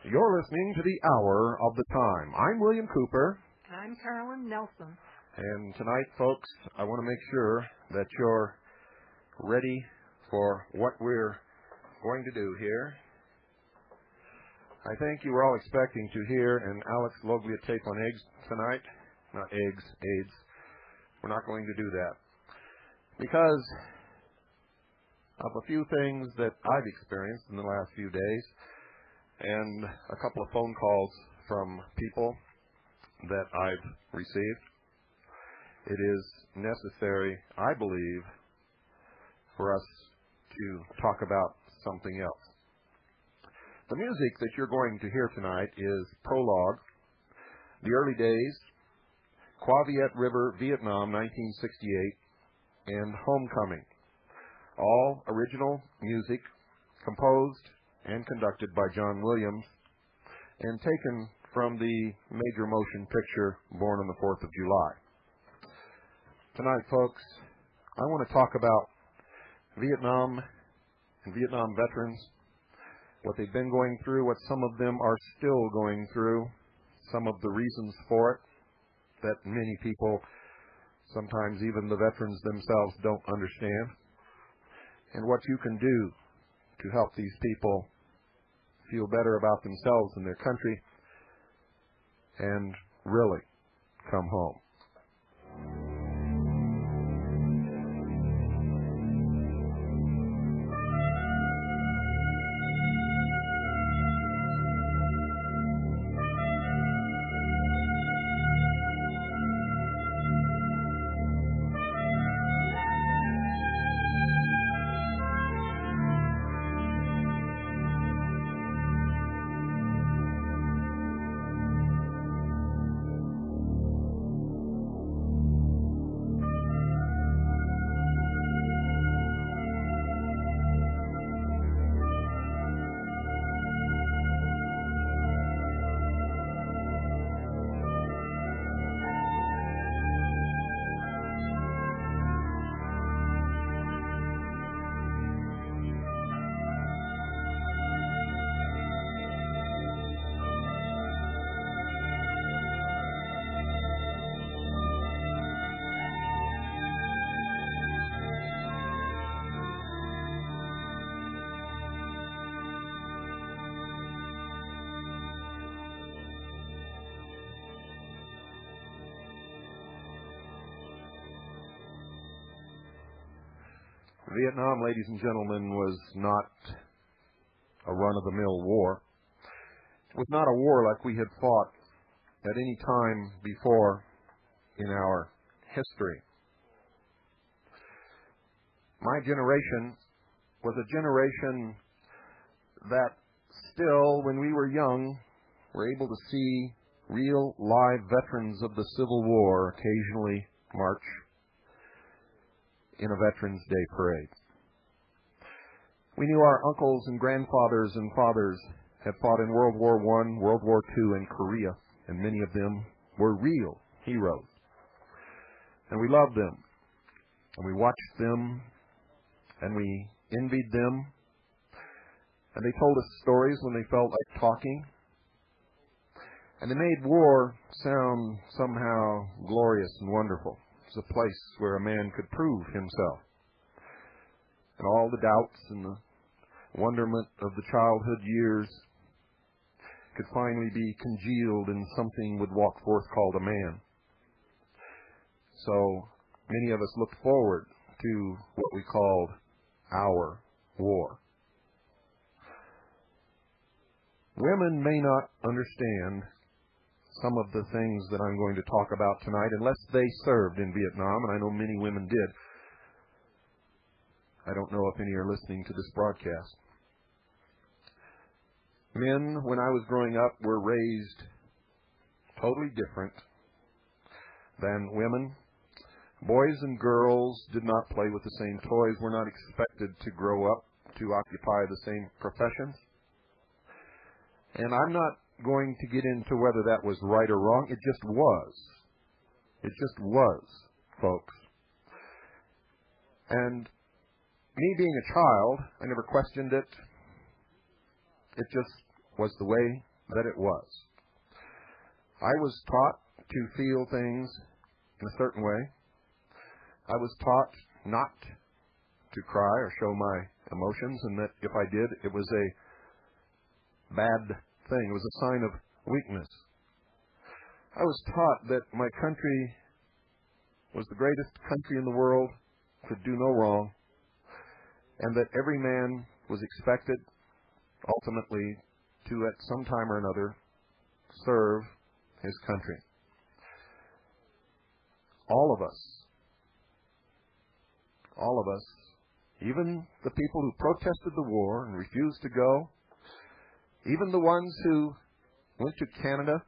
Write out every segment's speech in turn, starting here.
You're listening to the Hour of the Time. I'm William Cooper. I'm Carolyn Nelson. And tonight, folks, I want to make sure that you're ready for what we're going to do here. I think you were all expecting to hear an Alex Loglia take on eggs tonight. Not eggs, AIDS. We're not going to do that. Because of a few things that I've experienced in the last few days, and a couple of phone calls from people that I've received, it is necessary, I believe, for us to talk about something else. The music that you're going to hear tonight is Prologue, The Early Days, Qua Viet River, Vietnam, 1968, and Homecoming. All original music composed and conducted by John Williams, and taken from the major motion picture Born on the 4th of July. Tonight, folks, I want to talk about Vietnam and Vietnam veterans, what they've been going through, what some of them are still going through, some of the reasons for it that many people, sometimes even the veterans themselves, don't understand, and what you can do to help these people feel better about themselves and their country and really come home. Vietnam, ladies and gentlemen, was not a run-of-the-mill war. It was not a war like we had fought at any time before in our history. My generation was a generation that still, when we were young, were able to see real live veterans of the Civil War occasionally march in a Veterans Day parade. We knew our uncles and grandfathers and fathers had fought in World War I, World War II, and Korea, and many of them were real heroes. And we loved them, and we watched them, and we envied them, and they told us stories when they felt like talking, and they made war sound somehow glorious and wonderful. It was a place where a man could prove himself. And all the doubts and the wonderment of the childhood years could finally be congealed in something would walk forth called a man. So many of us looked forward to what we called our war. Women may not understand some of the things that I'm going to talk about tonight unless they served in Vietnam, and I know many women did. I don't know if any are listening to this broadcast. Men, when I was growing up, were raised totally different than women. Boys and girls did not play with the same toys, were not expected to grow up to occupy the same professions. And I'm not going to get into whether that was right or wrong. It just was. It just was, folks. And me being a child, I never questioned it. It just was the way that it was. I was taught to feel things in a certain way. I was taught not to cry or show my emotions, and that if I did, it was a bad thing. It was a sign of weakness. I was taught that my country was the greatest country in the world, could do no wrong, and that every man was expected, ultimately, to at some time or another serve his country. All of us, even the people who protested the war and refused to go, even the ones who went to Canada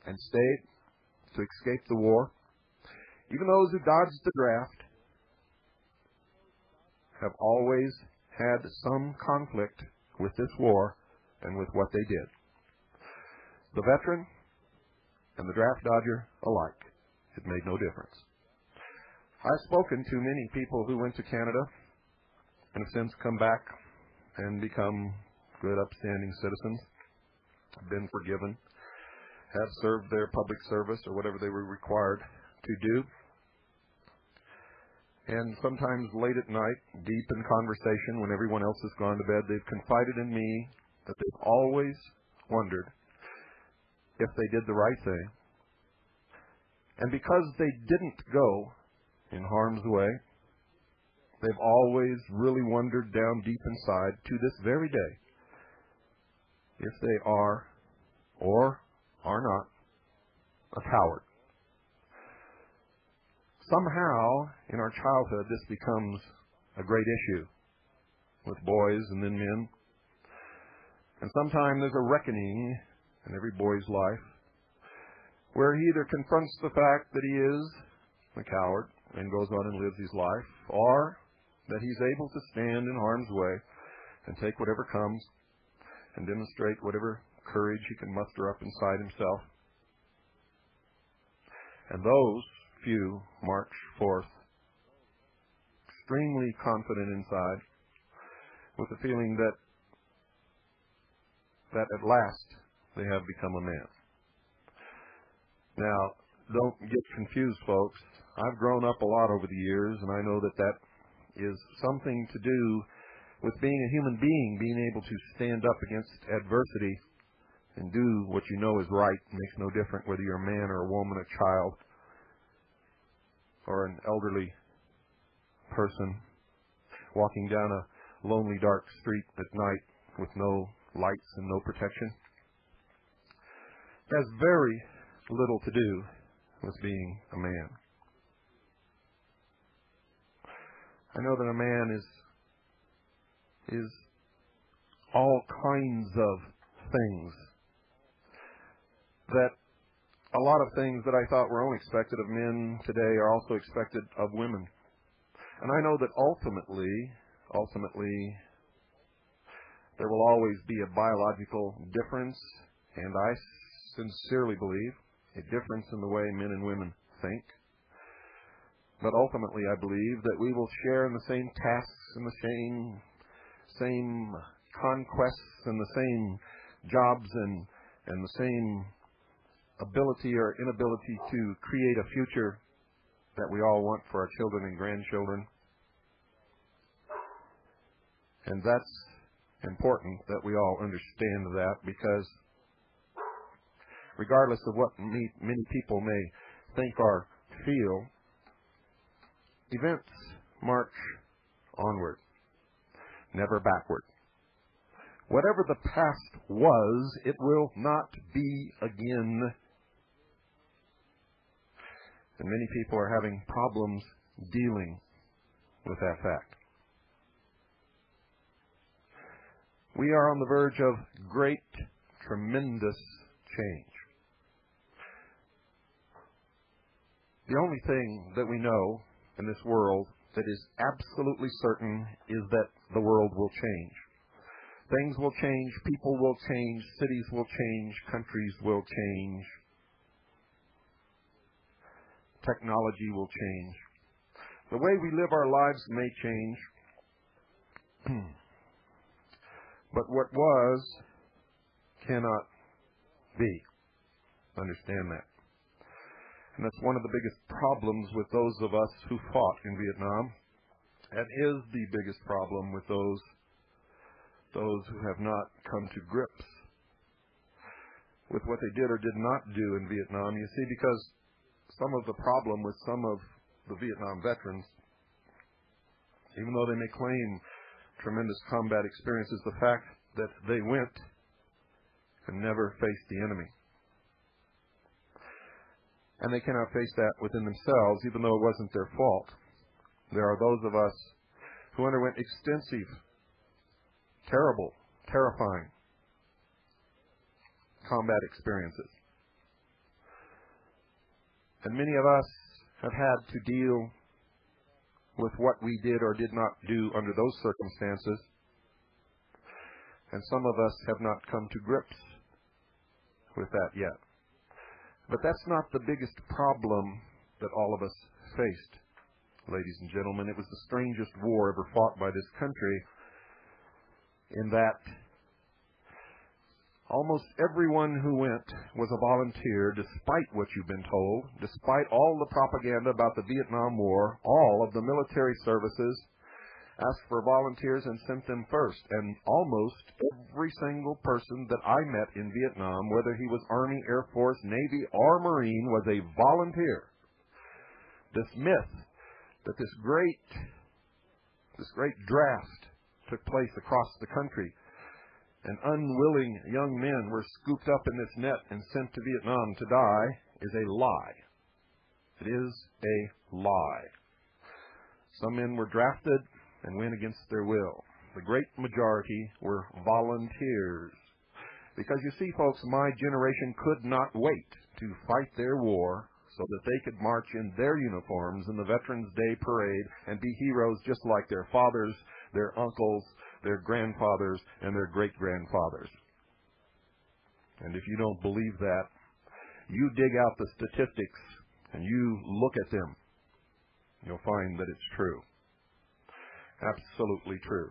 and stayed to escape the war, even those who dodged the draft, have always had some conflict with this war and with what they did. The veteran and the draft dodger alike. It made no difference. I've spoken to many people who went to Canada and have since come back and become good, upstanding citizens, been forgiven, have served their public service or whatever they were required to do. And sometimes late at night, deep in conversation, when everyone else has gone to bed, they've confided in me that they've always wondered if they did the right thing. And because they didn't go in harm's way, they've always really wondered down deep inside to this very day if they are or are not a coward. Somehow, in our childhood, this becomes a great issue with boys and then men. And sometimes there's a reckoning in every boy's life where he either confronts the fact that he is a coward and goes on and lives his life, or that he's able to stand in harm's way and take whatever comes and demonstrate whatever courage he can muster up inside himself. And those few march forth extremely confident inside with the feeling that at last they have become a man. Now, don't get confused, folks. I've grown up a lot over the years, and I know that that is something to do with being a human being, being able to stand up against adversity and do what you know is right. It makes no difference whether you're a man or a woman, a child, or an elderly person walking down a lonely, dark street at night with no lights and no protection. It has very little to do with being a man. I know that a man is all kinds of things, that a lot of things that I thought were only expected of men today are also expected of women. And I know that ultimately, there will always be a biological difference, and I sincerely believe a difference in the way men and women think. But ultimately, I believe that we will share in the same tasks and the same conquests and the same jobs and the same ability or inability to create a future that we all want for our children and grandchildren. And that's important that we all understand that, because regardless of what many people may think or feel, Events march onward, never backward. Whatever the past was, it will not be again. And many people are having problems dealing with that fact. We are on the verge of great, tremendous change. The only thing that we know in this world that is absolutely certain is that the world will change. Things will change, people will change, cities will change, countries will change. Technology will change. The way we live our lives may change. But what was cannot be. Understand that. And that's one of the biggest problems with those of us who fought in Vietnam. That is the biggest problem with those who have not come to grips with what they did or did not do in Vietnam. You see, because some of the problem with some of the Vietnam veterans, even though they may claim tremendous combat experience, is the fact that they went and never faced the enemy. And they cannot face that within themselves, even though it wasn't their fault. There are those of us who underwent extensive, terrible, terrifying combat experiences. And many of us have had to deal with what we did or did not do under those circumstances. And some of us have not come to grips with that yet. But that's not the biggest problem that all of us faced, ladies and gentlemen. It was the strangest war ever fought by this country, in that almost everyone who went was a volunteer, despite what you've been told, despite all the propaganda about the Vietnam War. All of the military services asked for volunteers and sent them first. And almost every single person that I met in Vietnam, whether he was Army, Air Force, Navy, or Marine, was a volunteer. This myth that this great draft took place across the country and unwilling young men were scooped up in this net and sent to Vietnam to die is a lie. It is a lie. Some men were drafted and went against their will. The great majority were volunteers. Because you see, folks, my generation could not wait to fight their war so that they could march in their uniforms in the Veterans Day Parade and be heroes just like their fathers, their uncles, their grandfathers, and their great-grandfathers. And if you don't believe that, you dig out the statistics and you look at them. You'll find that it's true. Absolutely true.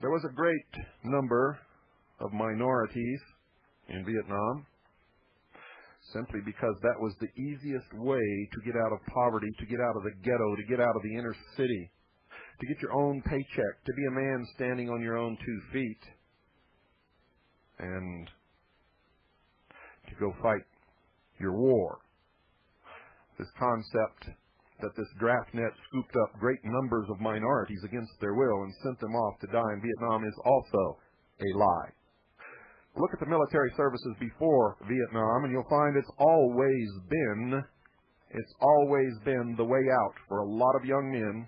There was a great number of minorities in Vietnam, simply because that was the easiest way to get out of poverty, to get out of the ghetto, to get out of the inner city, to get your own paycheck, to be a man standing on your own 2 feet, and to go fight your war. This concept that this draft net scooped up great numbers of minorities against their will and sent them off to die in Vietnam is also a lie. Look at the military services before Vietnam, and you'll find it's always been the way out for a lot of young men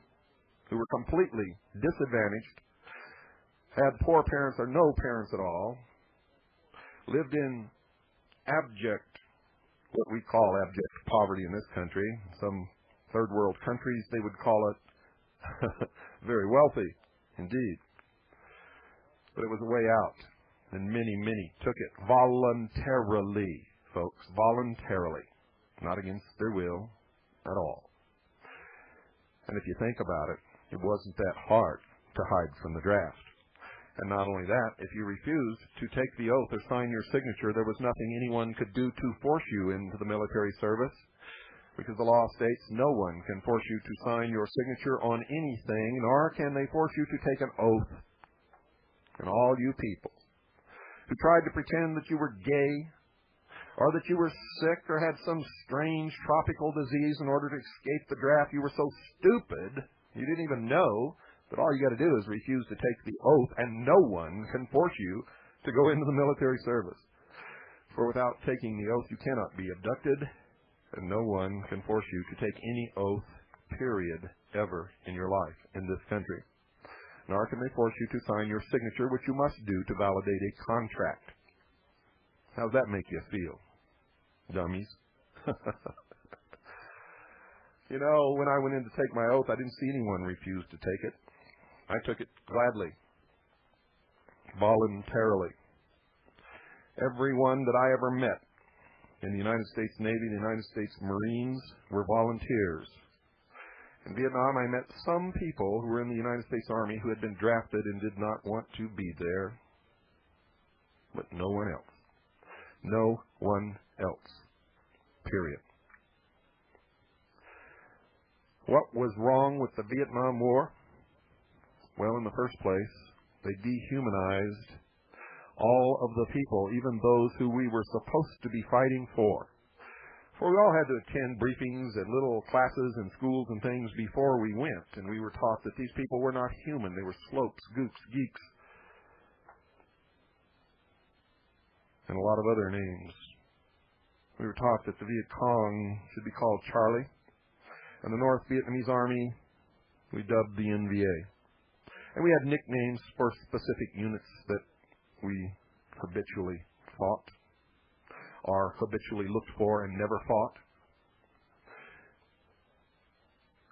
who were completely disadvantaged, had poor parents or no parents at all, lived in what we call abject poverty in this country. Some third world countries, they would call it very wealthy indeed. But it was a way out, and many took it voluntarily, folks, voluntarily, not against their will at all. And if you think about it, it wasn't that hard to hide from the draft. And not only that, if you refused to take the oath or sign your signature, there was nothing anyone could do to force you into the military service, because the law states no one can force you to sign your signature on anything, nor can they force you to take an oath. And all you people who tried to pretend that you were gay or that you were sick or had some strange tropical disease in order to escape the draft. You were so stupid you didn't even know that all you got to do is refuse to take the oath, and no one can force you to go into the military service. For without taking the oath, you cannot be abducted, and no one can force you to take any oath, period, ever in your life in this country. Nor can they force you to sign your signature, which you must do to validate a contract. How does that make you feel, dummies? You know, when I went in to take my oath, I didn't see anyone refuse to take it. I took it gladly, voluntarily. Everyone that I ever met in the United States Navy, the United States Marines, were volunteers. In Vietnam, I met some people who were in the United States Army who had been drafted and did not want to be there, but no one else. No one else. Period. What was wrong with the Vietnam War? Well, in the first place, they dehumanized all of the people, even those who we were supposed to be fighting for. For we all had to attend briefings at little classes and schools and things before we went, and we were taught that these people were not human. They were slopes, gooks, geeks, and a lot of other names. We were taught that the Viet Cong should be called Charlie, and the North Vietnamese Army we dubbed the NVA. And we had nicknames for specific units that we habitually fought, or habitually looked for and never fought.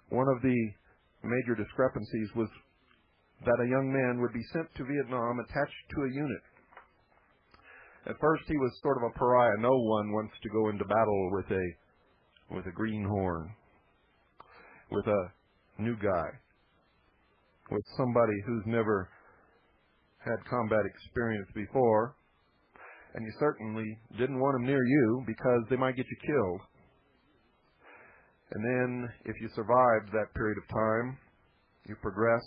One of the major discrepancies was that a young man would be sent to Vietnam attached to a unit. At first he was sort of a pariah. No one wants to go into battle with a greenhorn, with a new guy, with somebody who's never had combat experience before, and you certainly didn't want them near you because they might get you killed. And then, if you survived that period of time, you progressed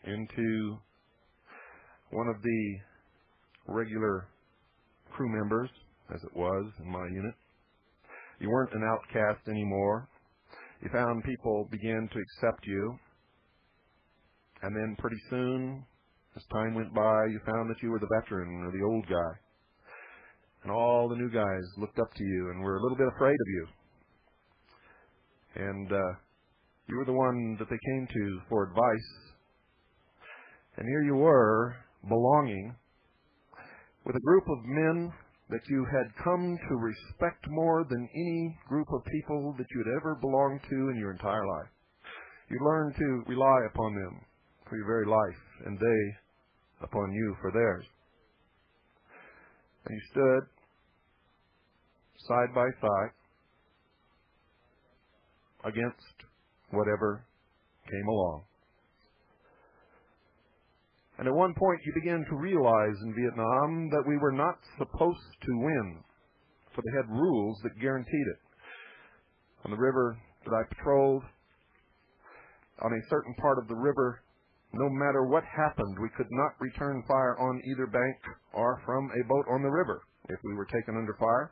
into one of the regular crew members, as it was in my unit. You weren't an outcast anymore. You found people began to accept you, and then pretty soon, as time went by, you found that you were the veteran or the old guy. And all the new guys looked up to you and were a little bit afraid of you. And you were the one that they came to for advice. And here you were, belonging with a group of men that you had come to respect more than any group of people that you had ever belonged to in your entire life. You learned to rely upon them for your very life, and they upon you for theirs. And you stood side by side against whatever came along. And at one point you began to realize in Vietnam that we were not supposed to win, for they had rules that guaranteed it. On the river that I patrolled, on a certain part of the river, no matter what happened, we could not return fire on either bank or from a boat on the river if we were taken under fire.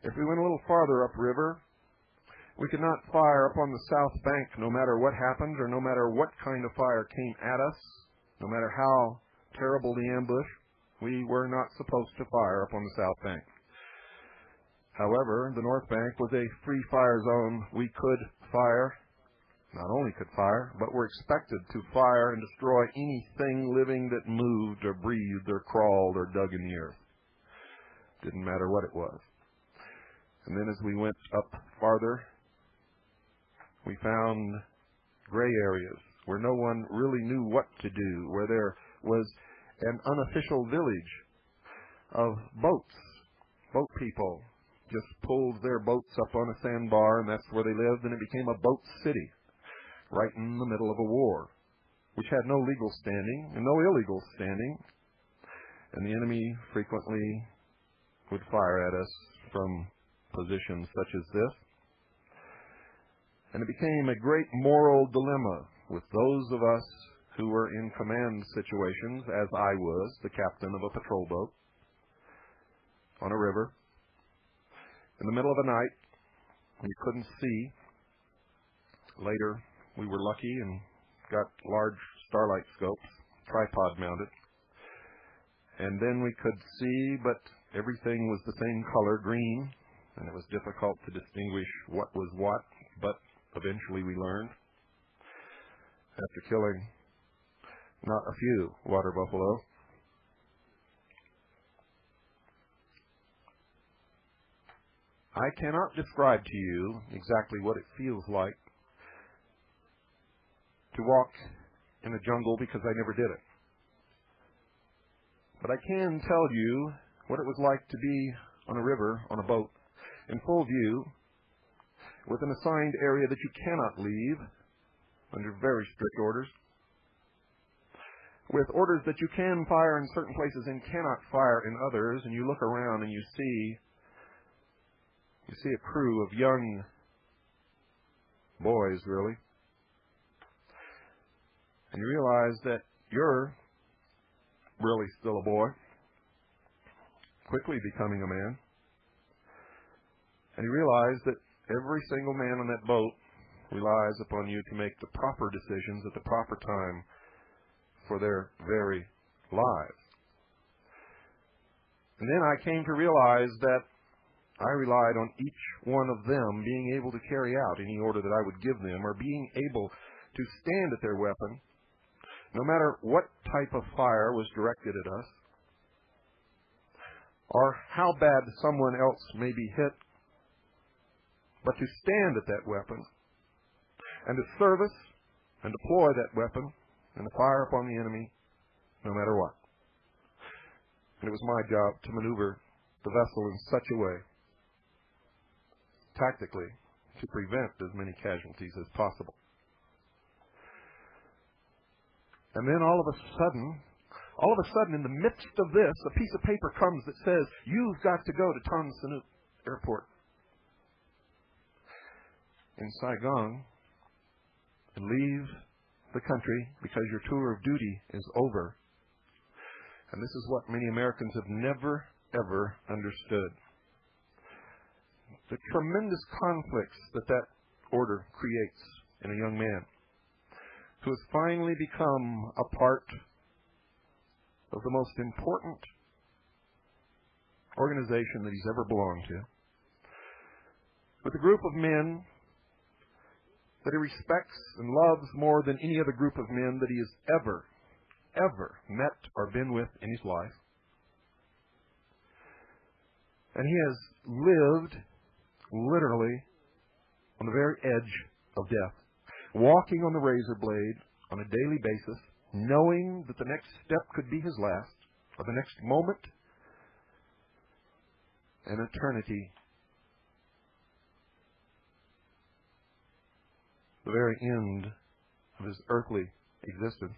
If we went a little farther upriver, we could not fire upon the south bank no matter what happened or no matter what kind of fire came at us, no matter how terrible the ambush. We were not supposed to fire upon the south bank. However, the north bank was a free fire zone. We could fire. Not only could fire, but were expected to fire and destroy anything living that moved or breathed or crawled or dug in the earth. Didn't matter what it was. And then as we went up farther, we found gray areas where no one really knew what to do, where there was an unofficial village of boats. Boat people just pulled their boats up on a sandbar, and that's where they lived, and it became a boat city, right in the middle of a war, which had no legal standing and no illegal standing. And the enemy frequently would fire at us from positions such as this. And it became a great moral dilemma with those of us who were in command situations, as I was, the captain of a patrol boat on a river. in the middle of the night, we couldn't see. Later, we were lucky and got large starlight scopes, tripod mounted. And then we could see, but everything was the same color, green, and it was difficult to distinguish what was what, but eventually we learned, after killing not a few water buffalo. I cannot describe to you exactly what it feels like to walk in a jungle because I never did it. But I can tell you what it was like to be on a river, on a boat, in full view, with an assigned area that you cannot leave, under very strict orders, with orders that you can fire in certain places and cannot fire in others, and you look around and you see a crew of young boys, really, and you realize that you're really still a boy, quickly becoming a man, and you realize that every single man on that boat relies upon you to make the proper decisions at the proper time for their very lives. And then I came to realize that I relied on each one of them being able to carry out any order that I would give them, or being able to stand at their weapon, no matter what type of fire was directed at us, or how bad someone else may be hit, but to stand at that weapon, and to service and deploy that weapon, and to fire upon the enemy, no matter what. And it was my job to maneuver the vessel in such a way, tactically, to prevent as many casualties as possible. And then all of a sudden, in the midst of this, a piece of paper comes that says, you've got to go to Tan Son Nhut Airport in Saigon and leave the country because your tour of duty is over. And this is what many Americans have never, ever understood. The tremendous conflicts that order creates in a young man who has finally become a part of the most important organization that he's ever belonged to, with a group of men that he respects and loves more than any other group of men that he has ever met or been with in his life. And he has lived literally on the very edge of death, walking on the razor blade on a daily basis, knowing that the next step could be his last, or the next moment, an eternity, the very end of his earthly existence.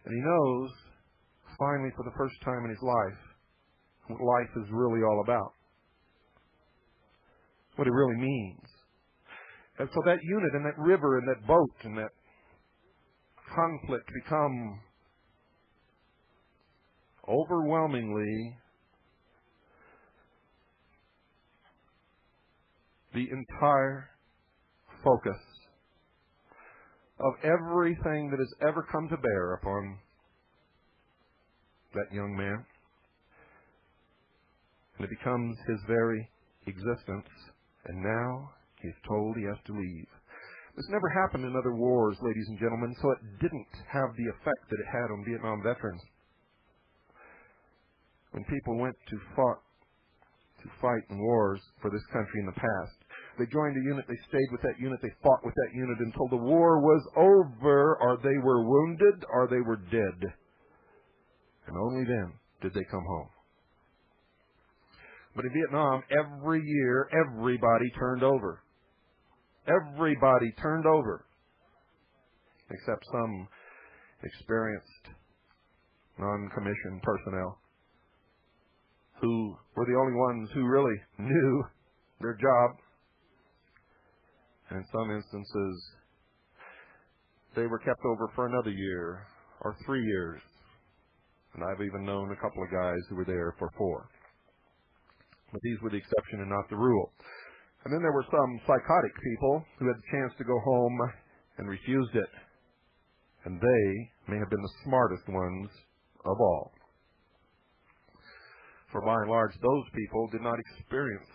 And he knows, finally, for the first time in his life, what life is really all about, what it really means. And so that unit and that river and that boat and that conflict become overwhelmingly the entire focus of everything that has ever come to bear upon that young man. And it becomes his very existence. And now he's told he has to leave. This never happened in other wars, ladies and gentlemen, so it didn't have the effect that it had on Vietnam veterans. When people went to fight in wars for this country in the past, they joined a unit, they stayed with that unit, they fought with that unit until the war was over, or they were wounded, or they were dead. And only then did they come home. But in Vietnam, every year, everybody turned over. Everybody turned over, except some experienced non-commissioned personnel who were the only ones who really knew their job. And in some instances, they were kept over for another year or 3 years. And I've even known a couple of guys who were there for 4. But these were the exception and not the rule. And then there were some psychotic people who had the chance to go home and refused it. And they may have been the smartest ones of all. For by and large, those people did not experience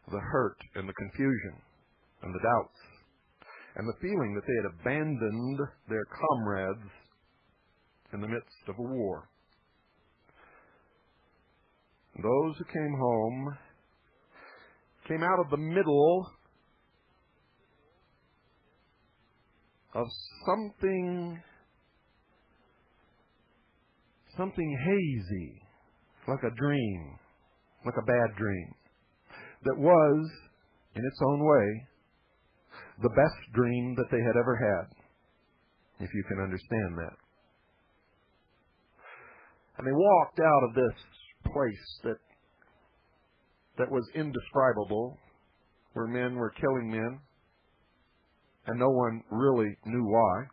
the hurt and the confusion and the doubts and the feeling that they had abandoned their comrades in the midst of a war. Those who came home came out of the middle of something hazy, like a dream, like a bad dream, that was, in its own way, the best dream that they had ever had, if you can understand that. And they walked out of this place that was indescribable, where men were killing men, and no one really knew why,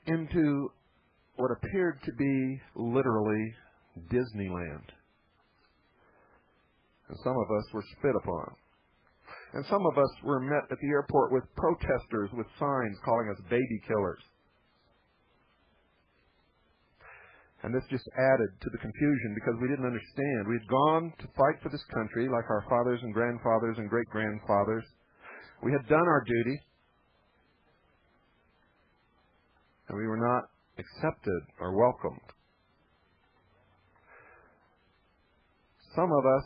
into what appeared to be literally Disneyland. And some of us were spit upon. And some of us were met at the airport with protesters with signs calling us baby killers. And this just added to the confusion because we didn't understand. We had gone to fight for this country like our fathers and grandfathers and great-grandfathers. We had done our duty. And we were not accepted or welcomed. Some of us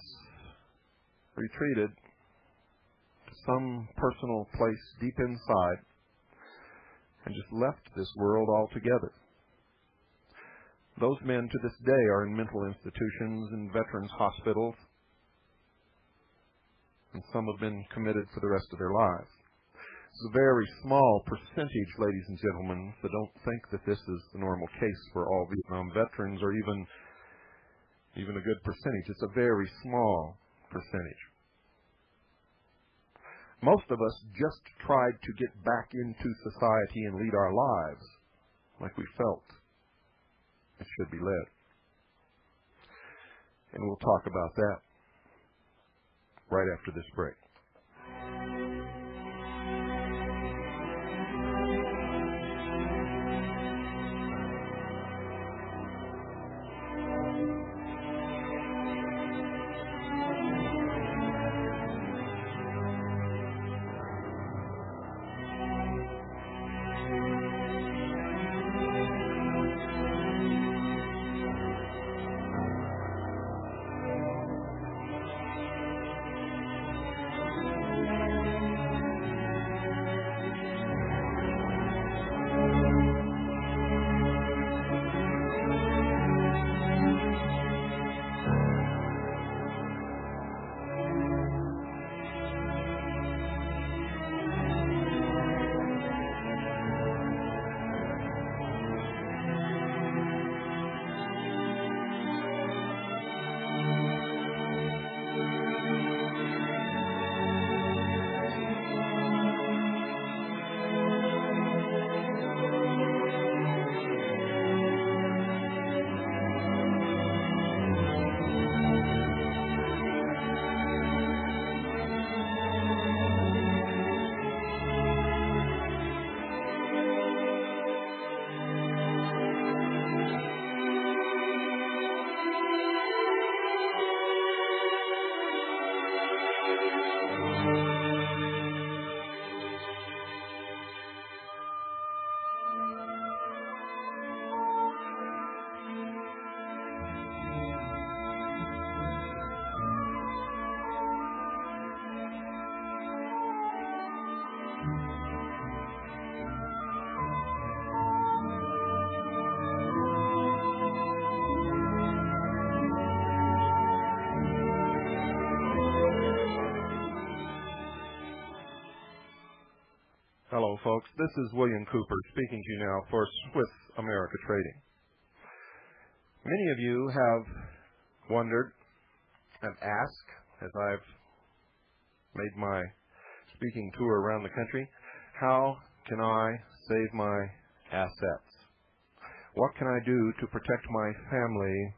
retreated to some personal place deep inside and just left this world altogether. Those men to this day are in mental institutions and veterans hospitals, and some have been committed for the rest of their lives. It's a very small percentage, ladies and gentlemen, so don't think that this is the normal case for all Vietnam veterans or even a good percentage. It's a very small percentage. Most of us just tried to get back into society and lead our lives like we felt it should be led. And we'll talk about that right after this break. Hello, folks. This is William Cooper speaking to you now for Swiss America Trading. Many of you have wondered and asked, as I've made my speaking tour around the country, how can I save my assets? What can I do to protect my family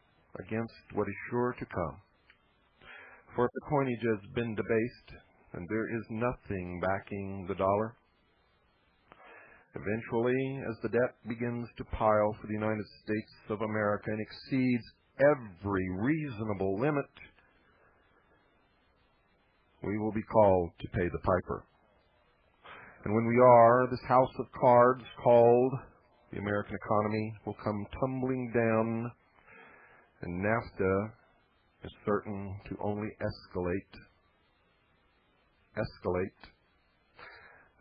against what is sure to come? For if the coinage has been debased and there is nothing backing the dollar, eventually, as the debt begins to pile for the United States of America and exceeds every reasonable limit, we will be called to pay the piper. And when we are, this house of cards called the American economy will come tumbling down, and NAFTA is certain to only escalate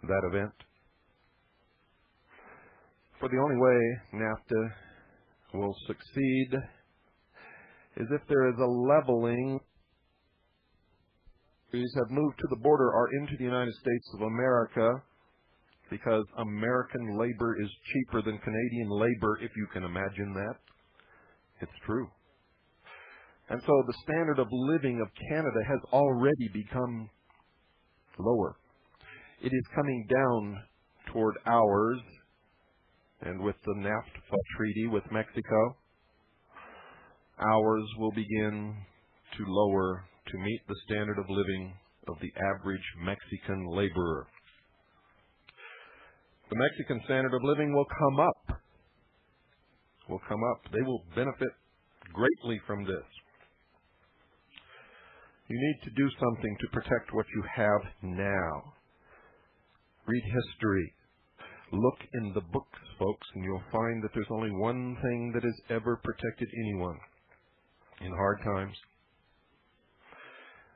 that event. For the only way NAFTA will succeed is if there is a leveling. These have moved to the border or into the United States of America because American labor is cheaper than Canadian labor, if you can imagine that. It's true. And so the standard of living of Canada has already become lower. It is coming down toward ours, and with the NAFTA treaty with Mexico, ours will begin to lower to meet the standard of living of the average Mexican laborer. The Mexican standard of living will come up. They will benefit greatly from this. You need to do something to protect what you have now. Read history. Look in the books, folks, and you'll find that there's only one thing that has ever protected anyone in hard times.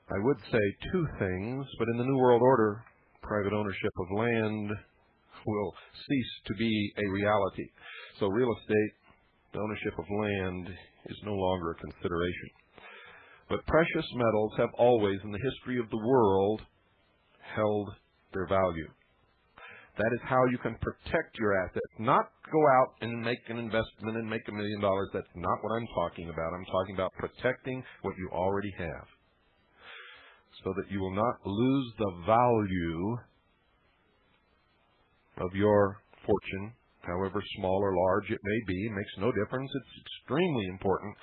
I would say two things, but in the New World Order, private ownership of land will cease to be a reality. So real estate, the ownership of land, is no longer a consideration. But precious metals have always, in the history of the world, held their value. That is how you can protect your assets, not go out and make an investment and make $1 million. That's not what I'm talking about. I'm talking about protecting what you already have, so that you will not lose the value of your fortune, however small or large it may be. It makes no difference. It's extremely important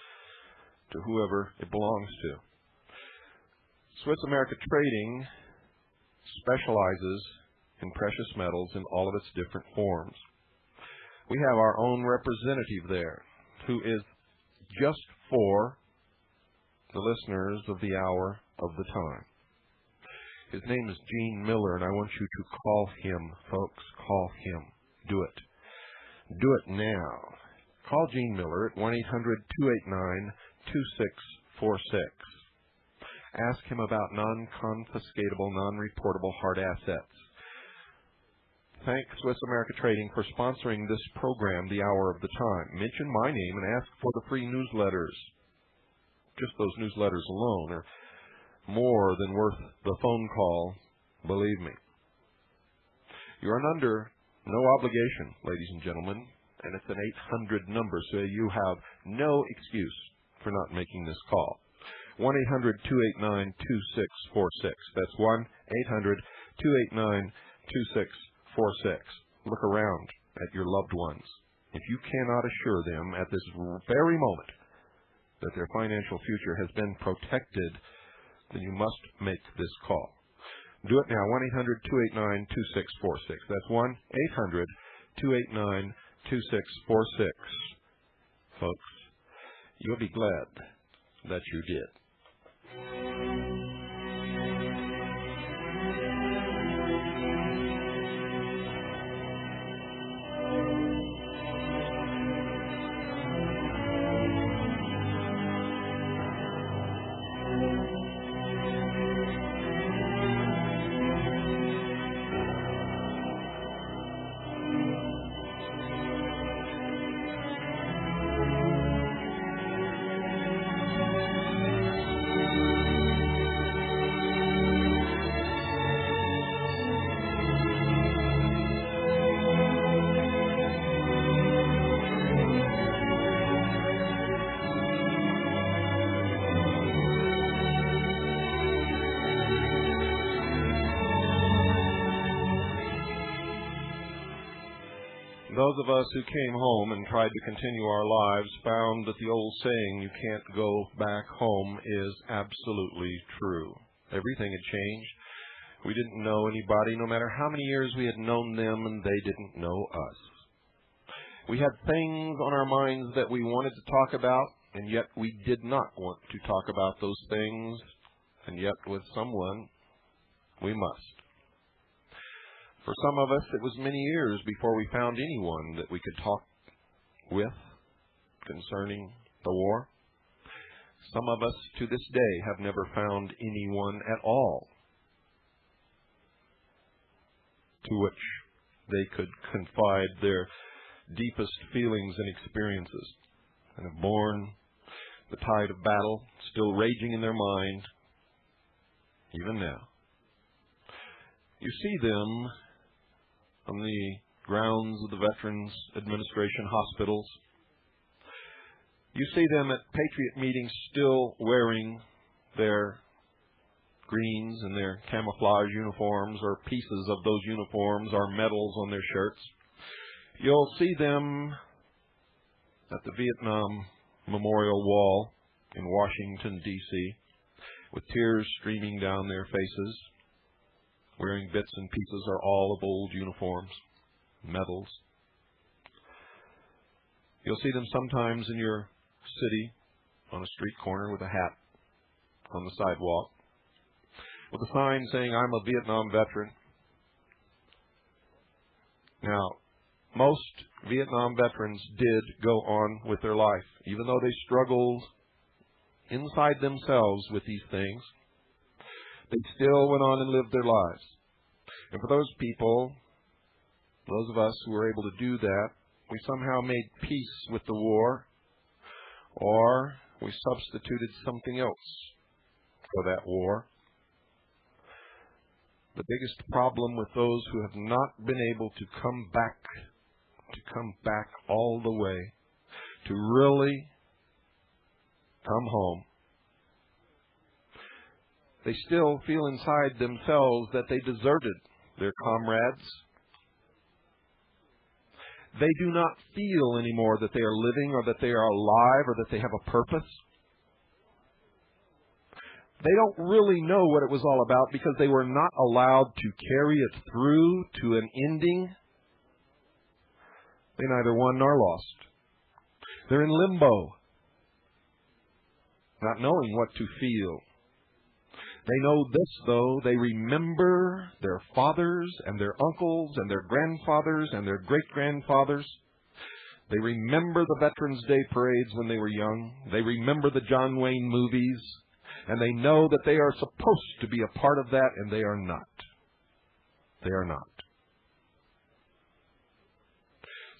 to whoever it belongs to. Swiss America Trading specializes in precious metals in all of its different forms. We have our own representative there who is just for the listeners of the hour of the time. His name is Gene Miller, and I want you to call him, folks. Call him. Do it. Do it now. Call Gene Miller at 1-800-289-2646. Ask him about non-confiscatable, non-reportable hard assets. Thank Swiss America Trading for sponsoring this program, The Hour of the Time. Mention my name and ask for the free newsletters. Just those newsletters alone are more than worth the phone call, believe me. You're under no obligation, ladies and gentlemen, and it's an 800 number, so you have no excuse for not making this call. 1-800-289-2646. That's 1-800-289-2646. Look around at your loved ones. If you cannot assure them at this very moment that their financial future has been protected, then you must make this call. Do it now, 1-800-289-2646. That's 1-800-289-2646. Folks, you'll be glad that you did. Those of us who came home and tried to continue our lives found that the old saying, "You can't go back home," is absolutely true. Everything had changed. We didn't know anybody, no matter how many years we had known them, and they didn't know us. We had things on our minds that we wanted to talk about, and yet we did not want to talk about those things, and yet with someone we must. For some of us, it was many years before we found anyone that we could talk with concerning the war. Some of us to this day have never found anyone at all to which they could confide their deepest feelings and experiences, and have borne the tide of battle still raging in their mind, even now. You see them on the grounds of the Veterans Administration hospitals. You see them at Patriot meetings still wearing their greens and their camouflage uniforms, or pieces of those uniforms, or medals on their shirts. You'll see them at the Vietnam Memorial Wall in Washington, D.C., with tears streaming down their faces, wearing bits and pieces or all of old uniforms, medals. You'll see them sometimes in your city on a street corner with a hat on the sidewalk, with a sign saying, "I'm a Vietnam veteran." Now, most Vietnam veterans did go on with their life, even though they struggled inside themselves with these things. They still went on and lived their lives. And for those people, those of us who were able to do that, we somehow made peace with the war, or we substituted something else for that war. The biggest problem with those who have not been able to come back all the way, to really come home, they still feel inside themselves that they deserted their comrades. They do not feel anymore that they are living, or that they are alive, or that they have a purpose. They don't really know what it was all about, because they were not allowed to carry it through to an ending. They neither won nor lost. They're in limbo, not knowing what to feel. They know this, though: they remember their fathers and their uncles and their grandfathers and their great-grandfathers. They remember the Veterans Day parades when they were young. They remember the John Wayne movies. And they know that they are supposed to be a part of that, and they are not. They are not.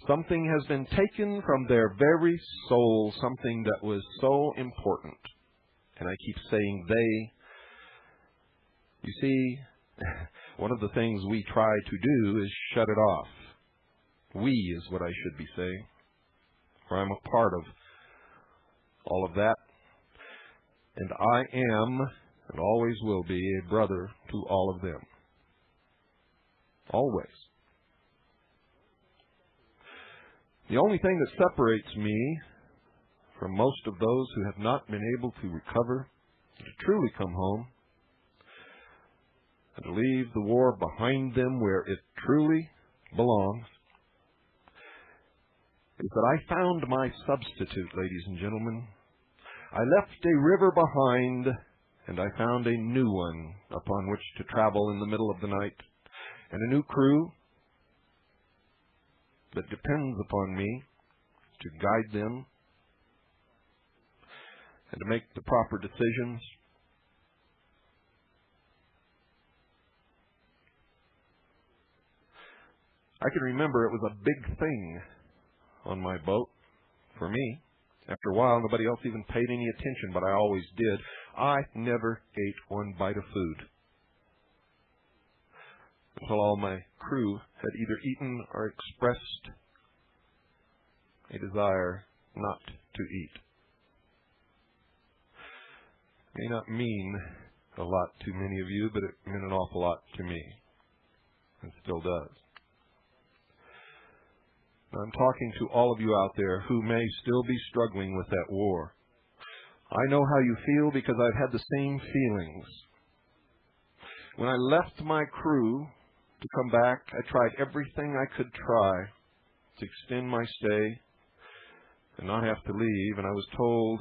Something has been taken from their very soul, something that was so important. And I keep saying they. You see, one of the things we try to do is shut it off. We is what I should be saying, for I'm a part of all of that. And I am, and always will be, a brother to all of them. Always. The only thing that separates me from most of those who have not been able to recover, to truly come home, and to leave the war behind them where it truly belongs, is that I found my substitute, ladies and gentlemen. I left a river behind, and I found a new one upon which to travel in the middle of the night, and a new crew that depends upon me to guide them and to make the proper decisions. I can remember it was a big thing on my boat for me. After a while, nobody else even paid any attention, but I always did. I never ate one bite of food until all my crew had either eaten or expressed a desire not to eat. It may not mean a lot to many of you, but it meant an awful lot to me, and still does. I'm talking to all of you out there who may still be struggling with that war. I know how you feel because I've had the same feelings. When I left my crew to come back, I tried everything I could try to extend my stay and not have to leave, and I was told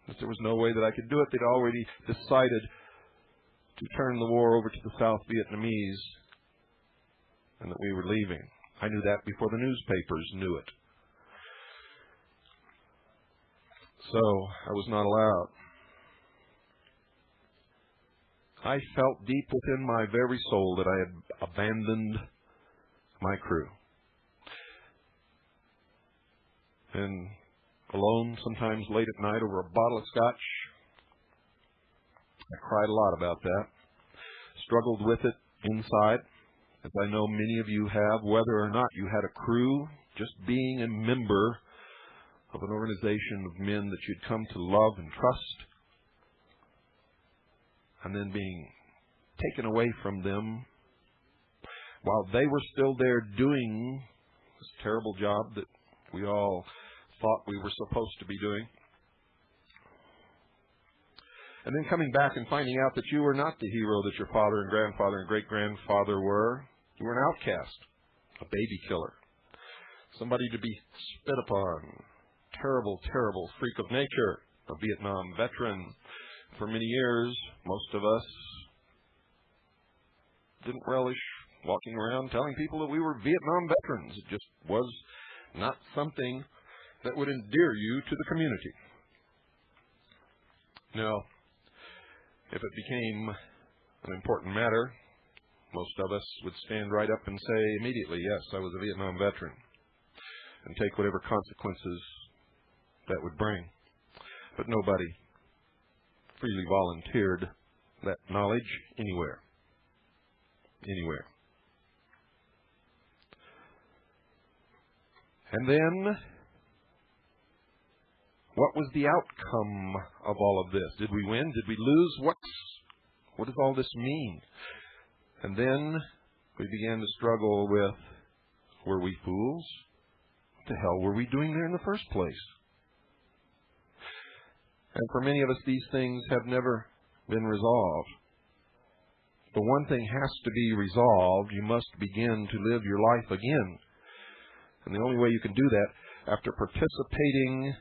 that there was no way that I could do it. They'd already decided to turn the war over to the South Vietnamese and that we were leaving. I knew that before the newspapers knew it. So I was not allowed. I felt deep within my very soul that I had abandoned my crew. And alone, sometimes late at night over a bottle of scotch, I cried a lot about that. Struggled with it inside, as I know many of you have, whether or not you had a crew, just being a member of an organization of men that you'd come to love and trust, and then being taken away from them while they were still there doing this terrible job that we all thought we were supposed to be doing. And then coming back and finding out that you were not the hero that your father and grandfather and great-grandfather were. You were an outcast, a baby killer, somebody to be spit upon, terrible, terrible freak of nature, a Vietnam veteran. For many years, most of us didn't relish walking around telling people that we were Vietnam veterans. It just was not something that would endear you to the community. Now, if it became an important matter, most of us would stand right up and say immediately, yes, I was a Vietnam veteran, and take whatever consequences that would bring. But nobody freely volunteered that knowledge anywhere. Anywhere. And then, what was the outcome of all of this? Did we win? Did we lose? What does all this mean? And then we began to struggle with, were we fools? What the hell were we doing there in the first place? And for many of us, these things have never been resolved. But one thing has to be resolved. You must begin to live your life again. And the only way you can do that, after participating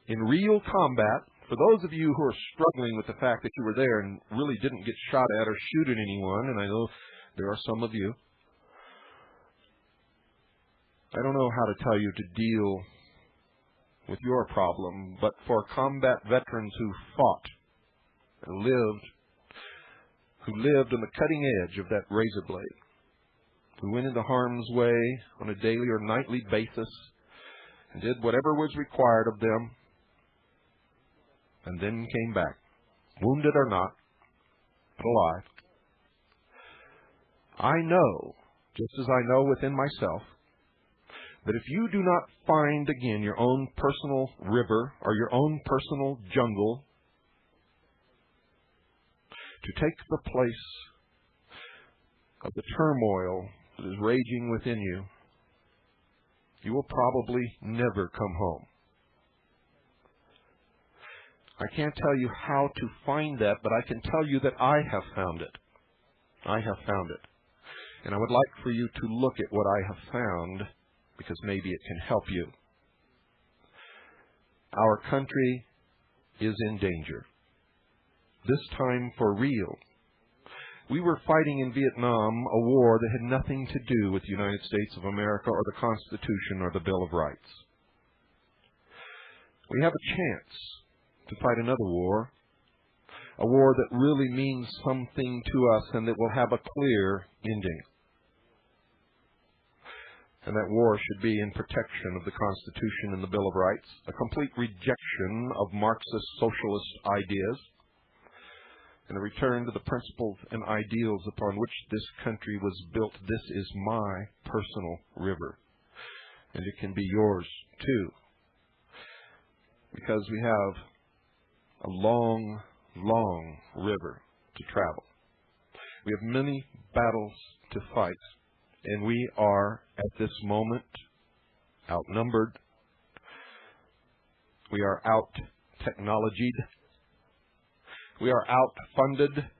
in real combat, for those of you who are struggling with the fact that you were there and really didn't get shot at or shoot at anyone, and I know there are some of you, I don't know how to tell you to deal with your problem, but for combat veterans who fought and who lived on the cutting edge of that razor blade, who went into harm's way on a daily or nightly basis and did whatever was required of them, and then came back, wounded or not, but alive. I know, just as I know within myself, that if you do not find again your own personal river or your own personal jungle to take the place of the turmoil that is raging within you, you will probably never come home. I can't tell you how to find that, but I can tell you that I have found it. I have found it. And I would like for you to look at what I have found, because maybe it can help you. Our country is in danger. This time for real. We were fighting in Vietnam a war that had nothing to do with the United States of America or the Constitution or the Bill of Rights. We have a chance to fight another war, a war that really means something to us and that will have a clear ending. And that war should be in protection of the Constitution and the Bill of Rights, a complete rejection of Marxist socialist ideas, and a return to the principles and ideals upon which this country was built. This is my personal river, and it can be yours too, because we have a long, long river to travel. We have many battles to fight, and we are, at this moment, outnumbered. We are out-technologied. We are out-funded.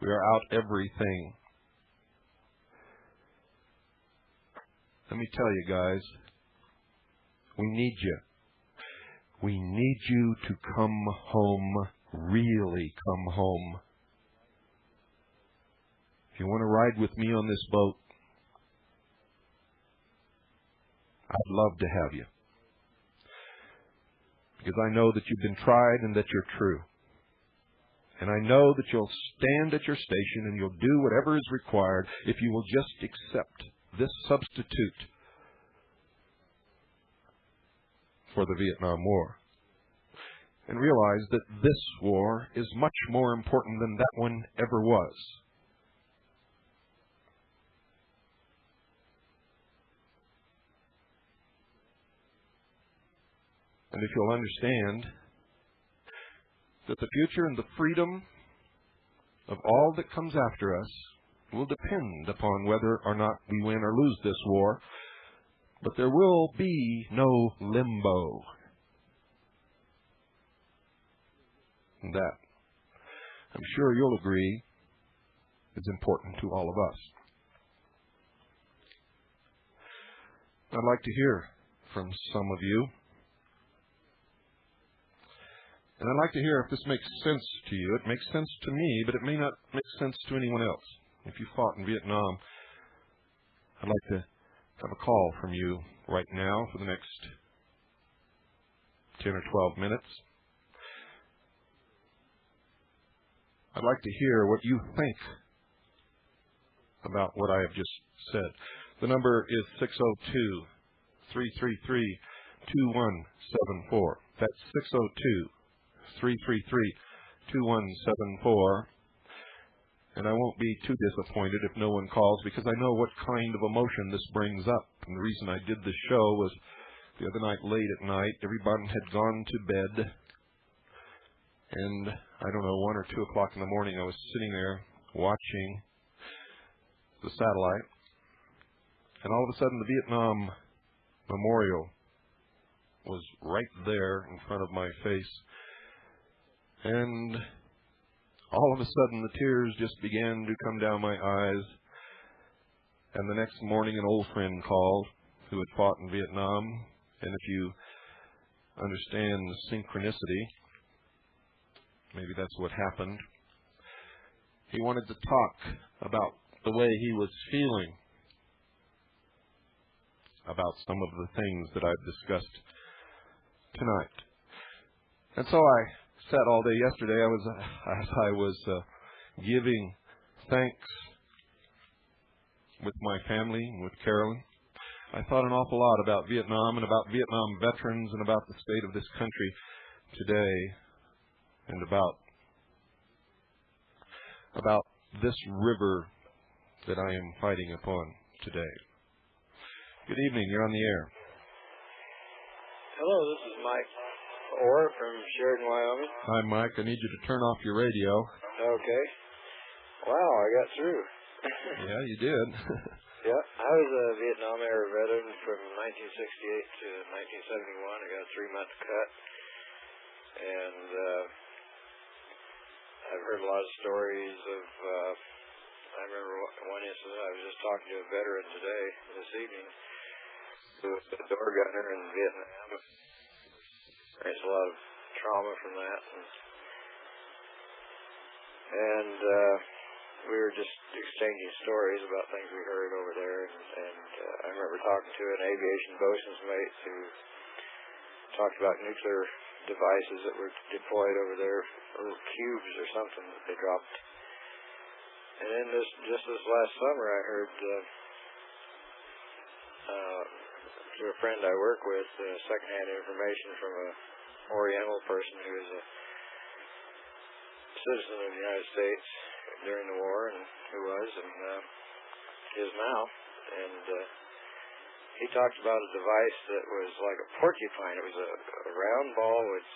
We are out everything. Let me tell you guys, we need you. We need you to come home, really come home. If you want to ride with me on this boat, I'd love to have you. Because I know that you've been tried and that you're true. And I know that you'll stand at your station and you'll do whatever is required if you will just accept this substitute for the Vietnam War. And realize that this war is much more important than that one ever was. And if you'll understand that the future and the freedom of all that comes after us will depend upon whether or not we win or lose this war, but there will be no limbo. And that, I'm sure you'll agree, is important to all of us. I'd like to hear from some of you. And I'd like to hear if this makes sense to you. It makes sense to me, but it may not make sense to anyone else. If you fought in Vietnam, I'd like to have a call from you right now for the next 10 or 12 minutes. I'd like to hear what you think about what I have just said. The number is 602-333-2174. That's 602-333-2174. And I won't be too disappointed if no one calls, because I know what kind of emotion this brings up. And the reason I did this show was the other night, late at night, everyone had gone to bed. And I don't know, 1 or 2 o'clock in the morning, I was sitting there watching the satellite. And all of a sudden, the Vietnam Memorial was right there in front of my face. And all of a sudden, the tears just began to come down my eyes. And the next morning, an old friend called who had fought in Vietnam. And if you understand the synchronicity, maybe that's what happened. He wanted to talk about the way he was feeling about some of the things that I've discussed tonight. And so I sat all day yesterday. I was giving thanks with my family and with Carolyn. I thought an awful lot about Vietnam and about Vietnam veterans and about the state of this country today and about this river that I am fighting upon today. Good evening. You're on the air. Hello, this is Mike Orr from Sheridan, Wyoming. Hi, Mike. I need you to turn off your radio. Okay. Wow, I got through. Yeah, you did. Yeah, I was a Vietnam era veteran from 1968 to 1971. I got a 3-month cut. And I've heard a lot of stories of, I remember one incident, I was just talking to a veteran today, this evening, who was a door gunner in Vietnam. There's a lot of trauma from that. And we were just exchanging stories about things we heard over there. And I remember talking to an aviation bosun's mate who talked about nuclear devices that were deployed over there, little cubes or something that they dropped. And then just this last summer, I heard through a friend I work with, secondhand information from a Oriental person who is a citizen of the United States during the war, and who was and is now. And he talked about a device that was like a porcupine. It was a round ball with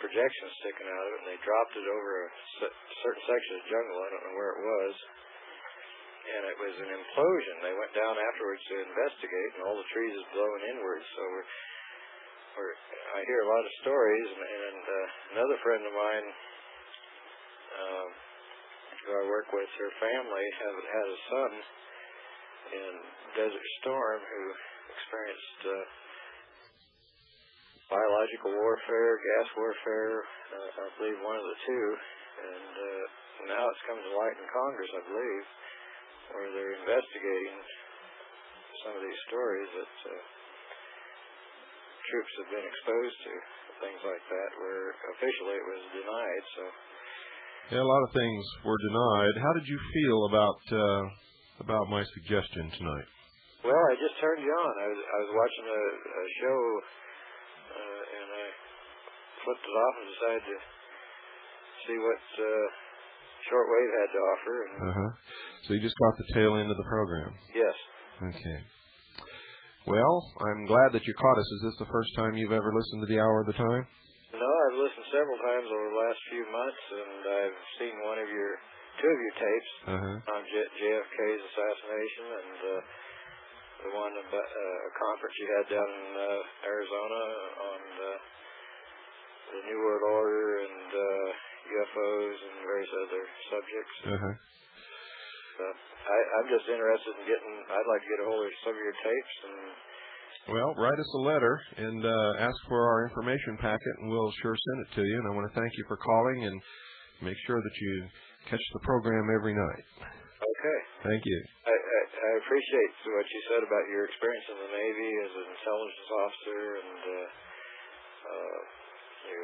projections sticking out of it, and they dropped it over a certain section of the jungle. I don't know where it was. and it was an implosion. They went down afterwards to investigate, and all the trees is blowing inwards. So I hear a lot of stories, and another friend of mine who I work with, her family had a son in Desert Storm who experienced biological warfare, gas warfare, I believe one of the two, and now it's come to light in Congress, I believe, where they're investigating some of these stories that troops have been exposed to, things like that, where officially it was denied. So yeah, a lot of things were denied. How did you feel about my suggestion tonight? Well, I just turned you on. I was watching a show, and I flipped it off and decided to see what shortwave had to offer. And So you just caught the tail end of the program? Yes. Okay. Well, I'm glad that you caught us. Is this the first time you've ever listened to the Hour of the Time? No, I've listened several times over the last few months, and I've seen two of your tapes on JFK's assassination, and the one about a conference you had down in Arizona on the New World Order and UFOs and various other subjects. I'm just interested in I'd like to get a hold of some of your tapes. Well, write us a letter and ask for our information packet, and we'll sure send it to you. And I want to thank you for calling, and make sure that you catch the program every night. Okay. Thank you. I appreciate what you said about your experience in the Navy as an intelligence officer and your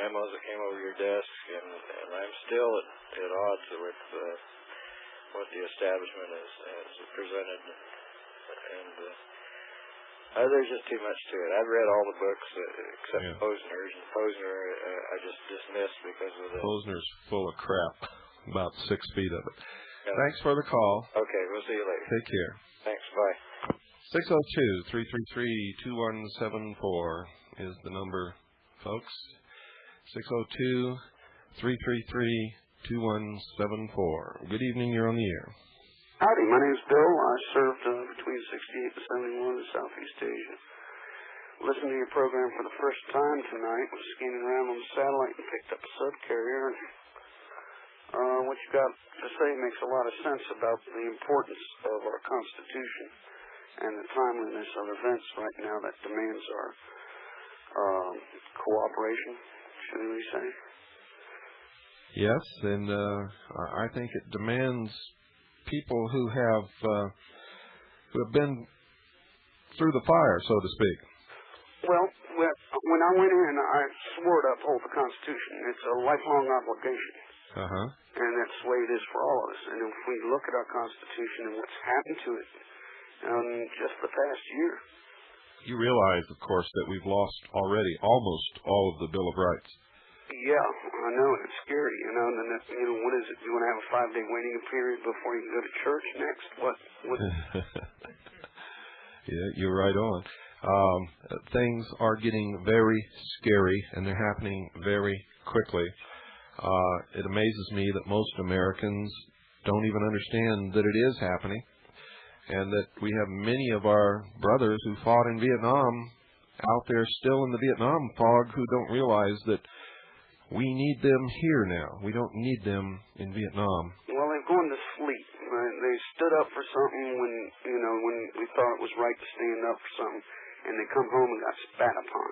memos that came over your desk, and I'm still at odds with what the establishment has presented, and there's just too much to it. I've read all the books except Posner's, and Posner I just dismissed because of the... Posner's full of crap, about 6 feet of it. Yeah. Thanks for the call. Okay, we'll see you later. Take care. Thanks, bye. 602-333-2174 is the number, folks. 602-333-2174. Good evening, you're on the air. Howdy, my name's Bill. I served between 68 and 71 in Southeast Asia. Listened to your program for the first time tonight. Was scanning around on the satellite and picked up a subcarrier. What you got to say makes a lot of sense about the importance of our Constitution and the timeliness of events right now that demands our cooperation, should we say? Yes, and I think it demands people who have been through the fire, so to speak. Well, when I went in, I swore to uphold the Constitution. It's a lifelong obligation. And that's the way it is for all of us. And if we look at our Constitution and what's happened to it just the past year. You realize, of course, that we've lost already almost all of the Bill of Rights. Yeah, I know. It's scary, And then, what is it? You want to have a 5-day waiting period before you can go to church next? What? Yeah, you're right on. Things are getting very scary, and they're happening very quickly. It amazes me that most Americans don't even understand that it is happening, and that we have many of our brothers who fought in Vietnam out there still in the Vietnam fog who don't realize that we need them here now. We don't need them in Vietnam. Well, they've gone to sleep. They stood up for something when we thought it was right to stand up for something, and they come home and got spat upon.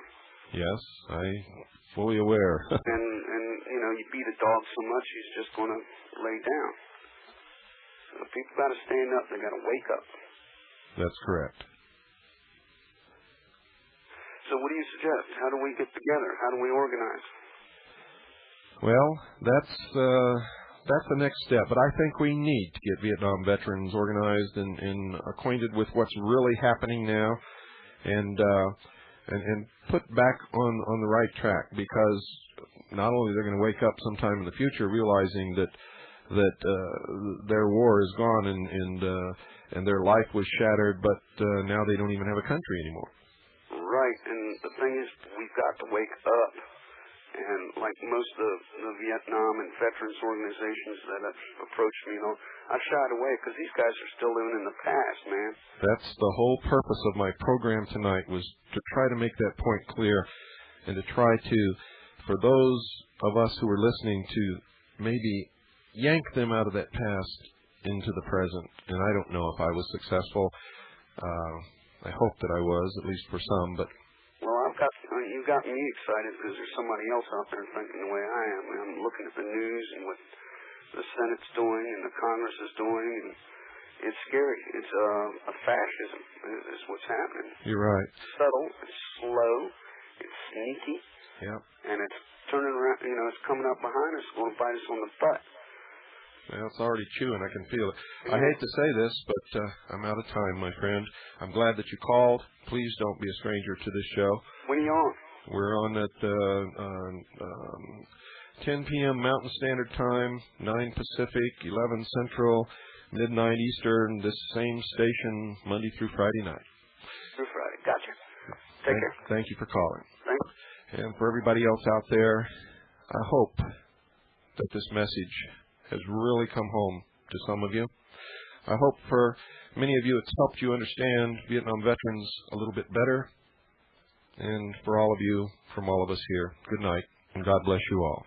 Yes, I'm fully aware. and you beat a dog so much he's just going to lay down. So people got to stand up. They got to wake up. That's correct. So what do you suggest? How do we get together? How do we organize? Well, that's the next step. But I think we need to get Vietnam veterans organized and acquainted with what's really happening now, and put back on the right track, because not only they're going to wake up sometime in the future realizing that their war is gone and their life was shattered, but now they don't even have a country anymore. Right, and the thing is, we've got to wake up And like most of the Vietnam and veterans organizations that have approached me, I've shied away because these guys are still living in the past, man. That's the whole purpose of my program tonight, was to try to make that point clear and to try to, for those of us who are listening, to maybe yank them out of that past into the present. And I don't know if I was successful. I hope that I was, at least for some, but... Well, you got me excited because there's somebody else out there thinking the way I am. I'm looking at the news and what the Senate's doing and the Congress is doing, and it's scary. It's a fascism is what's happening. You're right. It's subtle, it's slow, it's sneaky, and it's turning around, it's coming up behind us, going to bite us on the butt. Well, it's already chewing. I can feel it. I hate to say this, but I'm out of time, my friend. I'm glad that you called. Please don't be a stranger to this show. When are you on? We're on at 10 p.m. Mountain Standard Time, 9 Pacific, 11 Central, midnight Eastern, this same station, Monday through Friday night. Through Friday. Gotcha. Take care. Thank you for calling. Thanks. And for everybody else out there, I hope that this message has really come home to some of you. I hope for many of you it's helped you understand Vietnam veterans a little bit better. And for all of you, from all of us here, good night, and God bless you all.